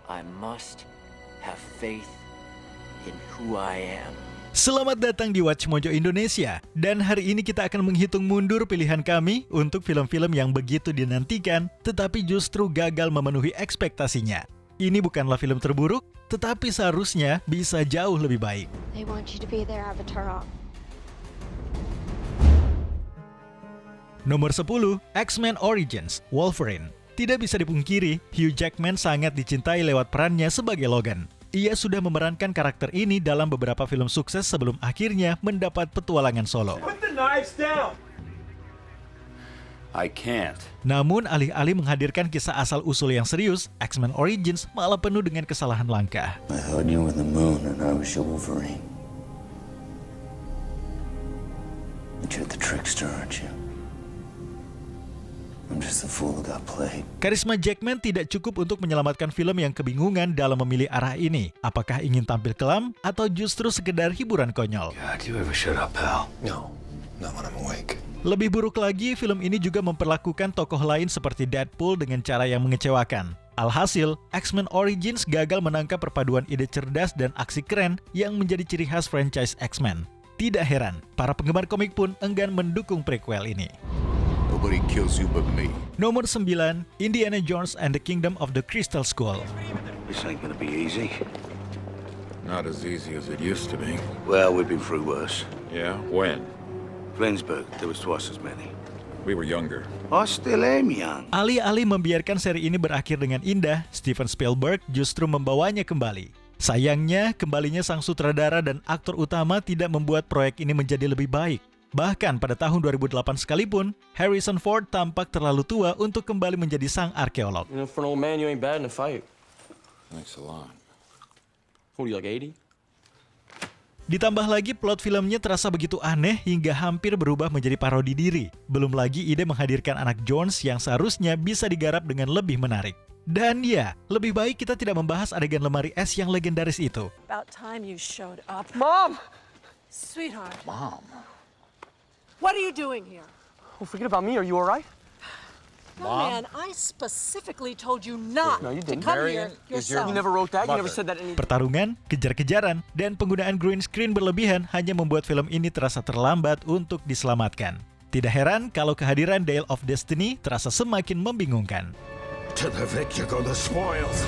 I must have faith in who I am. Selamat datang di Watch Mojo Indonesia. Dan hari ini kita akan menghitung mundur pilihan kami untuk film-film yang begitu dinantikan, tetapi justru gagal memenuhi ekspektasinya. Ini bukanlah film terburuk, tetapi seharusnya bisa jauh lebih baik. They want you to be their avatar. Nomor 10, X-Men Origins, Wolverine. Tidak bisa dipungkiri, Hugh Jackman sangat dicintai lewat perannya sebagai Logan. Ia sudah memerankan karakter ini dalam beberapa film sukses sebelum akhirnya mendapat petualangan solo. Put the knives down! I can't. Namun alih-alih menghadirkan kisah asal-usul yang serius, X-Men Origins malah penuh dengan kesalahan langkah. I heard you were the moon and I was your Wolverine. But you're the trickster, aren't you? I'm just a fool who got played. Karisma Jackman tidak cukup untuk menyelamatkan film yang kebingungan dalam memilih arah ini. Apakah ingin tampil kelam atau justru sekedar hiburan konyol? God, you ever shut up, pal? No, not when I'm awake. Lebih buruk lagi, film ini juga memperlakukan tokoh lain seperti Deadpool dengan cara yang mengecewakan. Alhasil, X-Men Origins gagal menangkap perpaduan ide cerdas dan aksi keren yang menjadi ciri khas franchise X-Men. Tidak heran, para penggemar komik pun enggan mendukung prequel ini. Nobody kills you but me. Nomor 9, Indiana Jones and the Kingdom of the Crystal Skull. This ain't gonna be easy. Not as easy as it used to be. Well, we've been through worse. Yeah? When? Flensburg, there was twice as many. We were younger. I still am young. Alih-alih membiarkan seri ini berakhir dengan indah, Steven Spielberg justru membawanya kembali. Sayangnya, kembalinya sang sutradara dan aktor utama tidak membuat proyek ini menjadi lebih baik. Bahkan pada tahun 2008 sekalipun, Harrison Ford tampak terlalu tua untuk kembali menjadi sang arkeolog. You know, for an old man, you ain't bad in a fight. Thanks a lot. What are you, like 80? Ditambah lagi plot filmnya terasa begitu aneh hingga hampir berubah menjadi parodi diri. Belum lagi ide menghadirkan anak Jones yang seharusnya bisa digarap dengan lebih menarik. Dan ya, lebih baik kita tidak membahas adegan lemari es yang legendaris itu. About time you showed up. Mom! Sweetheart, Mom. what are you doing here? Oh, forget about me. Are you all right? Young man, I specifically told you not No, you to didn't. come Marion here is your- yourself. You never wrote that. You never Mother. said that in... Pertarungan, kejar-kejaran, dan penggunaan green screen berlebihan hanya membuat film ini terasa terlambat untuk diselamatkan. Tidak heran kalau kehadiran Dial of Destiny terasa semakin membingungkan. To the victor go the spoils.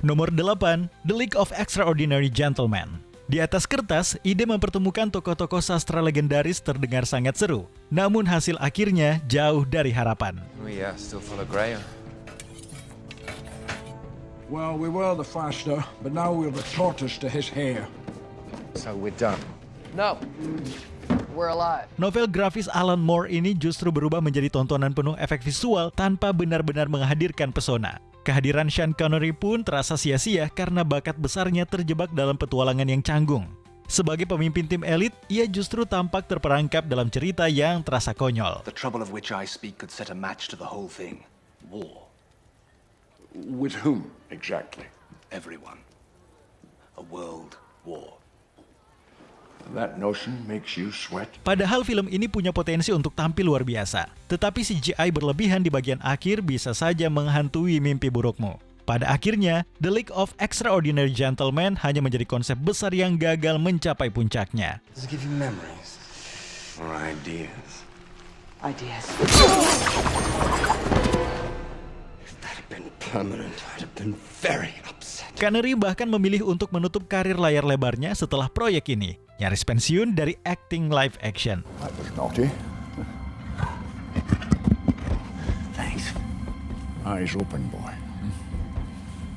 Nomor 8, The League of Extraordinary Gentlemen. Di atas kertas, ide mempertemukan tokoh-tokoh sastra legendaris terdengar sangat seru. Namun hasil akhirnya jauh dari harapan. Oh yeah, still full of Graham. Well, we were the faster, but now we're the tortoise to his hare. So we're done. No. We're alive. Novel grafis Alan Moore ini justru berubah menjadi tontonan penuh efek visual tanpa benar-benar menghadirkan pesona. Kehadiran Sean Connery pun terasa sia-sia karena bakat besarnya terjebak dalam petualangan yang canggung. Sebagai pemimpin tim elit, ia justru tampak terperangkap dalam cerita yang terasa konyol. The trouble of which I speak could set a match to the whole thing. War. With whom, exactly? Everyone. A world war. That notion makes you sweat. Padahal film ini punya potensi untuk tampil luar biasa. Tetapi CGI berlebihan di bagian akhir bisa saja menghantui mimpi burukmu. Pada akhirnya, The League of Extraordinary Gentlemen hanya menjadi konsep besar yang gagal mencapai puncaknya. Does it give you memories? Or ideas? Ideas. If that had been permanent, I'd have been very upset. Connery bahkan memilih untuk menutup karir layar lebarnya setelah proyek ini. Nyaris pensiun dari acting live action. That was naughty. Thanks. Eyes open, boy.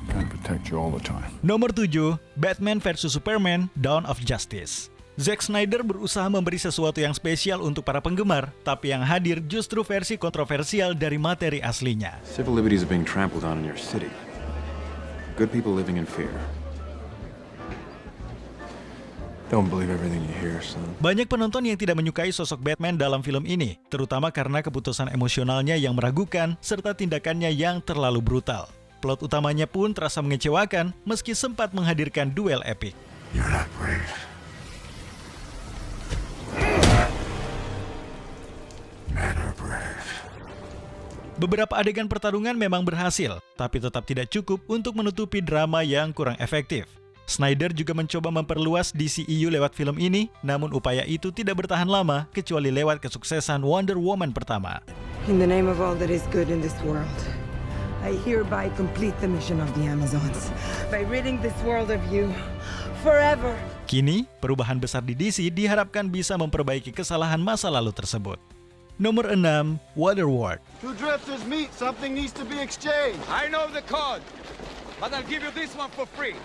Can't protect you all the time. Nomor 7, Batman vs Superman: Dawn of Justice. Zack Snyder berusaha memberi sesuatu yang spesial untuk para penggemar, tapi yang hadir justru versi kontroversial dari materi aslinya. Civil liberties are being trampled on in your city. Good people living in fear. Don't believe everything you hear, son. Banyak penonton yang tidak menyukai sosok Batman dalam film ini, terutama karena keputusan emosionalnya yang meragukan serta tindakannya yang terlalu brutal. Plot utamanya pun terasa mengecewakan meski sempat menghadirkan duel epik. You're not brave. Men are brave. Beberapa adegan pertarungan memang berhasil, tapi tetap tidak cukup untuk menutupi drama yang kurang efektif. Snyder juga mencoba memperluas DCEU lewat film ini, namun upaya itu tidak bertahan lama kecuali lewat kesuksesan Wonder Woman pertama. In the name of all that is good in this world, I hereby complete the mission of the Amazons by ridding this world of you forever. Kini, perubahan besar di DC diharapkan bisa memperbaiki kesalahan masa lalu tersebut. Nomor 6, Waterworld. Two drifters meet, something needs to be exchanged. I know the code, but I'll give you this one for free.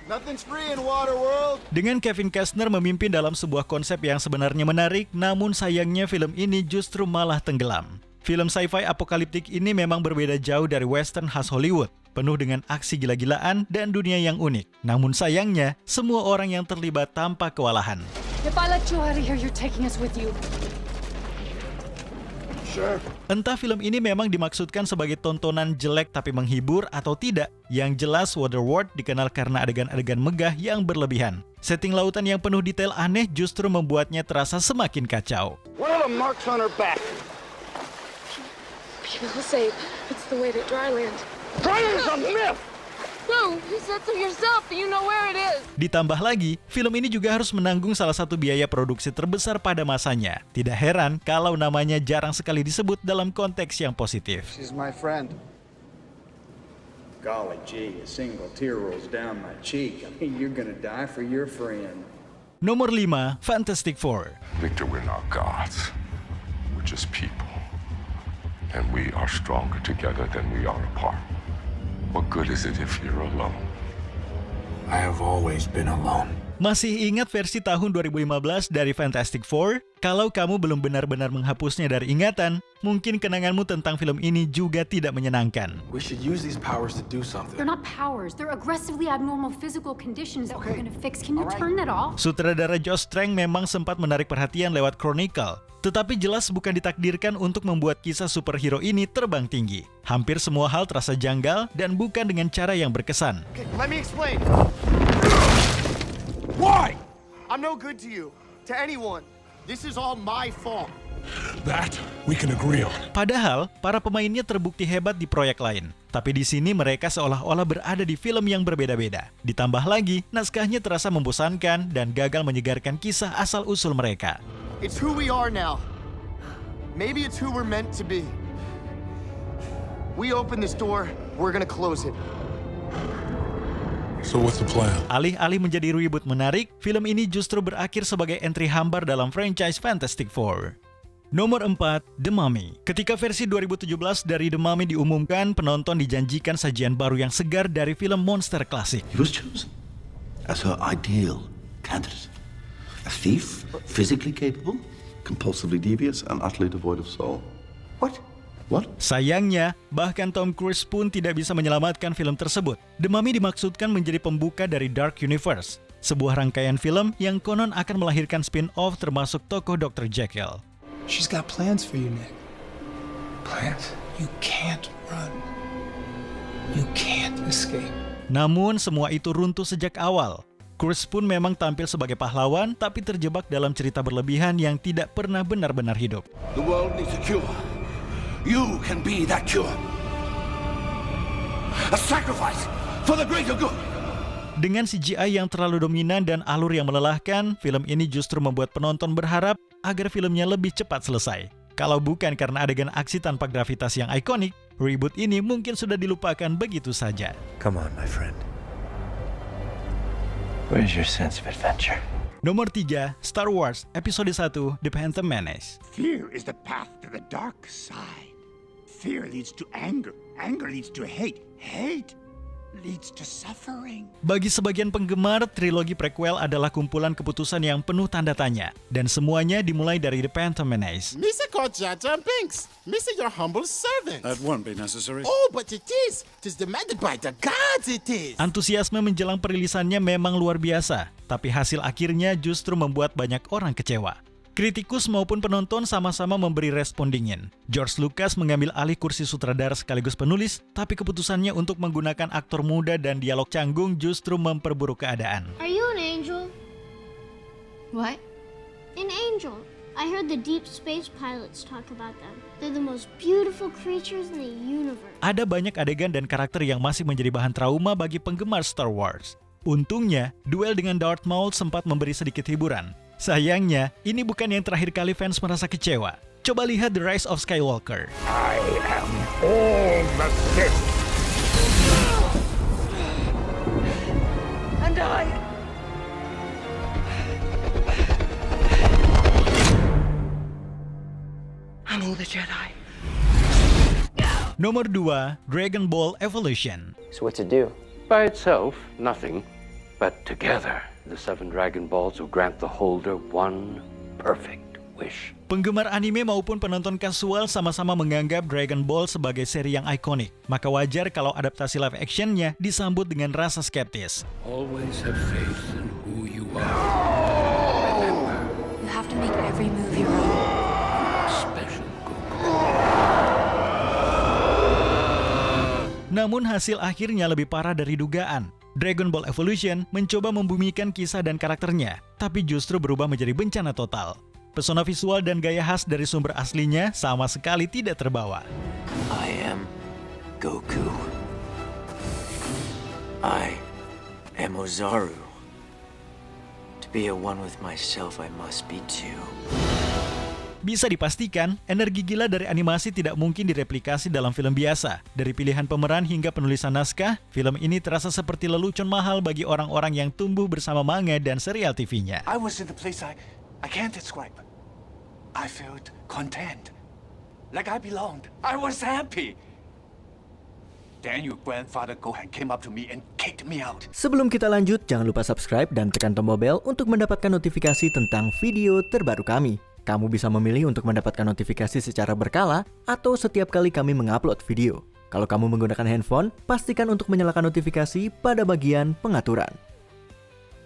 Nothing's free in Waterworld. Dengan Kevin Costner memimpin dalam sebuah konsep yang sebenarnya menarik, namun sayangnya film ini justru malah tenggelam. Film sci-fi apokaliptik ini memang berbeda jauh dari western khas Hollywood, penuh dengan aksi gila-gilaan dan dunia yang unik. Namun sayangnya, semua orang yang terlibat tampak kewalahan. If I let you out of here, you're taking us with you. Sure. Entah film ini memang dimaksudkan sebagai tontonan jelek tapi menghibur atau tidak. Yang jelas Waterworld dikenal karena adegan-adegan megah yang berlebihan. Setting lautan yang penuh detail aneh justru membuatnya terasa semakin kacau. What are the marks on her back? People say it's the way to dryland. Dryland's a myth! No, you said so yourself. You know where it is. Ditambah lagi, film ini juga harus menanggung salah satu biaya produksi terbesar pada masanya. Tidak heran kalau namanya jarang sekali disebut dalam konteks yang positif. She's my friend. Golly gee, a single tear rolls down my cheek. I mean, you're gonna die for your friend. Nomor 5, Fantastic Four. Victor, we're not gods. We're just people. And we are stronger together than we are apart. What good is it if you're alone? I have always been alone. Masih ingat versi tahun 2015 dari Fantastic Four? Kalau kamu belum benar-benar menghapusnya dari ingatan, mungkin kenanganmu tentang film ini juga tidak menyenangkan. We should use these powers to do something. They're not powers. They're aggressively abnormal physical conditions that we're gonna fix. Can you turn that off? Sutradara Josh Trank memang sempat menarik perhatian lewat Chronicle. Tetapi jelas bukan ditakdirkan untuk membuat kisah superhero ini terbang tinggi. Hampir semua hal terasa janggal dan bukan dengan cara yang berkesan. Okay, let me explain. Why? I'm no good to you, to anyone. This is all my fault. That we can agree on. Padahal, para pemainnya terbukti hebat di proyek lain. Tapi di sini mereka seolah-olah berada di film yang berbeda-beda. Ditambah lagi, naskahnya terasa membosankan dan gagal menyegarkan kisah asal-usul mereka. It's who we are now. Maybe it's who we're meant to be. We open this door, we're gonna close it. So what's the plan? Alih-alih menjadi ribut menarik, film ini justru berakhir sebagai entry hambar dalam franchise Fantastic Four. Nomor 4, The Mummy. Ketika versi 2017 dari The Mummy diumumkan, penonton dijanjikan sajian baru yang segar dari film monster klasik. He was chosen as her ideal candidate. A thief, physically capable, compulsively devious, and utterly devoid of soul. What? What? Sayangnya, bahkan Tom Cruise pun tidak bisa menyelamatkan film tersebut. The Mummy dimaksudkan menjadi pembuka dari Dark Universe, sebuah rangkaian film yang konon akan melahirkan spin-off termasuk tokoh Dr. Jekyll. She's got plans for you, Nick. Plans? You can't run. You can't escape. Namun semua itu runtuh sejak awal. Cruise pun memang tampil sebagai pahlawan, tapi terjebak dalam cerita berlebihan yang tidak pernah benar-benar hidup. The world needs a cure. You can be that cure. A sacrifice for the greater good. Dengan CGI yang terlalu dominan dan alur yang melelahkan, film ini justru membuat penonton berharap agar filmnya lebih cepat selesai. Kalau bukan karena adegan aksi tanpa gravitas yang ikonik, reboot ini mungkin sudah dilupakan begitu saja. Come on, my friend. Where's your sense of adventure? Nomor 3, Star Wars Episode 1, The Phantom Menace. Fear is the path to the dark side. Fear leads to anger. Anger leads to hate. Hate leads to suffering. Bagi sebagian penggemar, trilogi prequel adalah kumpulan keputusan yang penuh tanda tanya. Dan semuanya dimulai dari The Phantom Menace. Misa called Jar Jar Binks. Misa your humble servant. That won't be necessary. Oh, but it is. It is demanded by the gods, it is. Antusiasme menjelang perilisannya memang luar biasa. Tapi hasil akhirnya justru membuat banyak orang kecewa. Kritikus maupun penonton sama-sama memberi respon dingin. George Lucas mengambil alih kursi sutradara sekaligus penulis, tapi keputusannya untuk menggunakan aktor muda dan dialog canggung justru memperburuk keadaan. Are you an angel? What? An angel. I heard the deep space pilots talk about them. They're the most beautiful creatures in the universe. Ada banyak adegan dan karakter yang masih menjadi bahan trauma bagi penggemar Star Wars. Untungnya, duel dengan Darth Maul sempat memberi sedikit hiburan. Sayangnya, ini bukan yang terakhir kali fans merasa kecewa. Coba lihat The Rise of Skywalker. I am all the Sith. And I... I'm all the Jedi. Nomor 2, Dragon Ball Evolution. So what's it do? By itself, nothing. But together, the 7 Dragon Balls will grant the holder one perfect wish. Penggemar anime maupun penonton kasual sama-sama menganggap Dragon Ball sebagai seri yang ikonik. Maka wajar kalau adaptasi live actionnya disambut dengan rasa skeptis. Always have faith in who you are. Remember, you have to make every move your own. Special Goku. Namun hasil akhirnya lebih parah dari dugaan. Dragon Ball Evolution mencoba membumikan kisah dan karakternya, tapi justru berubah menjadi bencana total. Pesona visual dan gaya khas dari sumber aslinya sama sekali tidak terbawa. I am Goku. I am Ozaru. To be at one with myself, I must be two. Bisa dipastikan, energi gila dari animasi tidak mungkin direplikasi dalam film biasa. Dari pilihan pemeran hingga penulisan naskah, film ini terasa seperti lelucon mahal bagi orang-orang yang tumbuh bersama manga dan serial TV-nya. I was in a place I can't describe. I felt content. Like I belonged. I was happy. Then your grandfather Gohan came up to me and kicked me out. Sebelum kita lanjut, jangan lupa subscribe dan tekan tombol bel untuk mendapatkan notifikasi tentang video terbaru kami. Kamu bisa memilih untuk mendapatkan notifikasi secara berkala atau setiap kali kami mengupload video. Kalau kamu menggunakan handphone, pastikan untuk menyalakan notifikasi pada bagian pengaturan.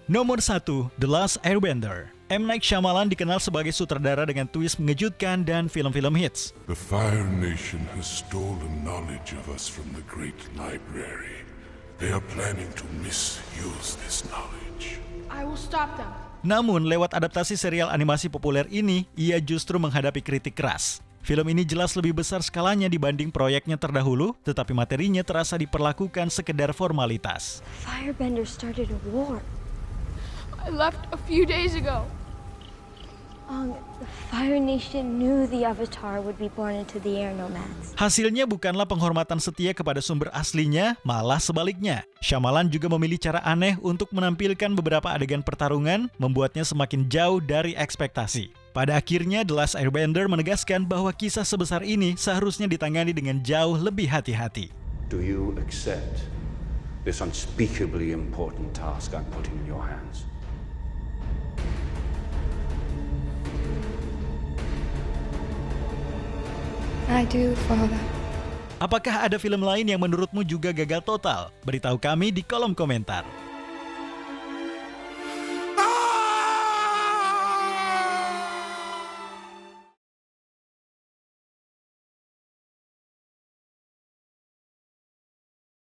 Nomor 1, The Last Airbender. M. Night Shyamalan dikenal sebagai sutradara dengan twist mengejutkan dan film-film hits. The Fire Nation has stolen knowledge of us from the Great Library. They are planning to misuse this knowledge. I will stop them. Namun, lewat adaptasi serial animasi populer ini, ia justru menghadapi kritik keras. Film ini jelas lebih besar skalanya dibanding proyeknya terdahulu, tetapi materinya terasa diperlakukan sekedar formalitas. Firebender started a war. I left a few days ago. The Fire Nation knew the Avatar would be born into the air nomads. Hasilnya bukanlah penghormatan setia kepada sumber aslinya, malah sebaliknya. Shyamalan juga memilih cara aneh untuk menampilkan beberapa adegan pertarungan, membuatnya semakin jauh dari ekspektasi. Pada akhirnya, The Last Airbender menegaskan bahwa kisah sebesar ini seharusnya ditangani dengan jauh lebih hati-hati. Do you accept this unspeakably important task I'm putting in your hands? I do, Father. Apakah ada film lain yang menurutmu juga gagal total? Beritahu kami di kolom komentar.